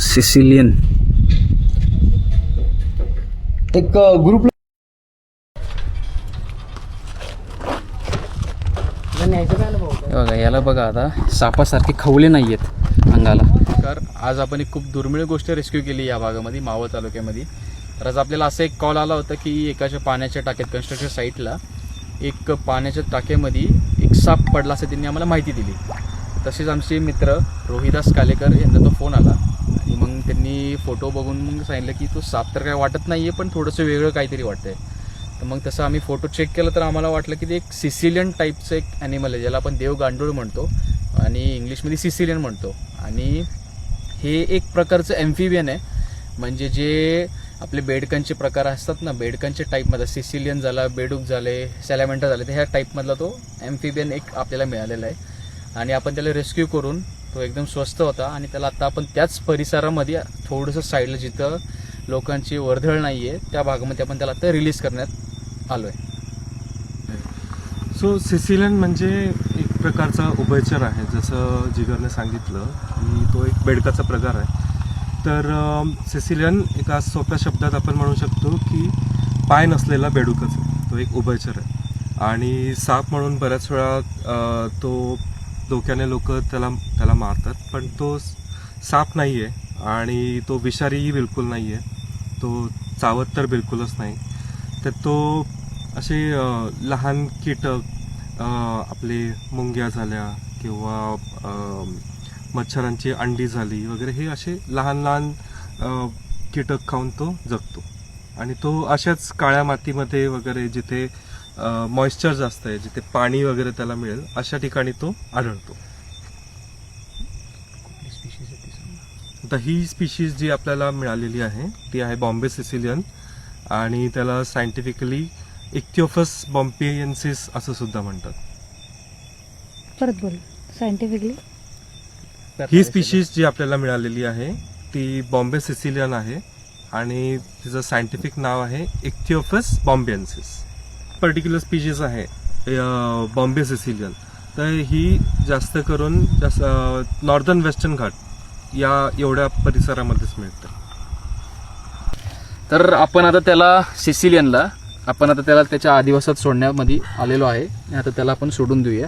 Sicilian एक group बघा. याला बघा आता सापासारखे खवले नाही आहेत अंगाला. तर आज आपण एक खूप दुर्मिळ गोष्ट रेस्क्यू केली या भागामध्ये, मावळ तालुक्यामध्ये. तर आज आपल्याला असं एक कॉल आला होता की एकाच्या पाण्याच्या टाक्यात कन्स्ट्रक्शन साईटला एक पाण्याच्या टाक्यामध्ये एक साप पडला असं त्यांनी आम्हाला माहिती दिली. तसेच आमचे मित्र रोहिदास कालेकर यांना तो फोन आला आणि मग त्यांनी फोटो बघून मग सांगितलं की तो साप तर काय वाटत नाही आहे, पण थोडंसं वेगळं काहीतरी वाटतंय. तर मग तसं आम्ही फोटो चेक केलं तर आम्हाला वाटलं की ते एक सिसिलियन टाईपचं एक ॲनिमल आहे, ज्याला आपण देव गांडूळ म्हणतो आणि इंग्लिशमध्ये सिसिलियन म्हणतो. आणि हे एक प्रकारचं ॲम्फिबियन आहे, म्हणजे जे आपले बेडकांचे प्रकार असतात ना, बेडकांच्या टाईपमध्ये सिसिलियन झाला, बेडूक झाले, सॅलॅमेंटर झाले, तर ह्या टाईपमधला तो ॲम्फिबियन एक आपल्याला मिळालेला आहे. आणि आपण त्याला रेस्क्यू करून तो एकदम स्वस्त होता आणि त्याला आता आपण त्याच परिसरामध्ये थोडंसं साईडला जिथं लोकांची वर्दळ नाही आहे त्या भागामध्ये आपण त्याला आता रिलीज करण्यात आलो आहे. सो सिसिलियन म्हणजे एक प्रकारचा उभयचर आहे, जसं जिगरने सांगितलं की तो एक बेडकाचा प्रकार आहे. तर सिसिलियन एका सोप्या शब्दात आपण म्हणू शकतो की पाय नसलेला बेडूकच आहे, तो एक उभयचर आहे. आणि साप म्हणून बऱ्याच वेळा तो धोक्याने लोक त्याला मारतात, पण तो साप नाही आहे आणि तो विषारीही बिलकुल नाही आहे, तो चावत तर बिलकुलच नाही. तर तो असे लहान कीटक आपले मुंग्या झाल्या किंवा मच्छरांची अंडी झाली वगैरे, हे असे लहान लहान कीटक खाऊन तो जगतो. आणि तो अशाच काळ्या मातीमध्ये वगैरे जिथे मॉइश्चर जास्त आहे, जिथे पाणी वगैरे त्याला मिळेल अशा ठिकाणी तो आढळतो. आता ही स्पीशीज जी आपल्याला मिळालेली आहे ती आहे बॉम्बे सिसिलियन आणि त्याला सायंटिफिकली इक्थिओपस बॉम्बियन्सिस असं सुद्धा म्हणतात. परत बोल सायंटिफिकली. ही स्पीशीज जी आपल्याला मिळालेली आहे ती बॉम्बे सिसिलियन आहे आणि तिचं सायंटिफिक नाव आहे इक्थिओपस बॉम्बियन्सिस. पर्टिक्युलर स्पीशीज आहे बॉम्बे सिसिलियन, तर ही जास्त करून नॉर्दर्न वेस्टर्न घाट या एवढ्या परिसरामध्येच मिळतं. तर आपण आता त्याला सिसिलियनला त्याच्या आदिवासात सोडण्यामध्ये आलेलो आहे. आता त्याला आपण सोडून देऊया.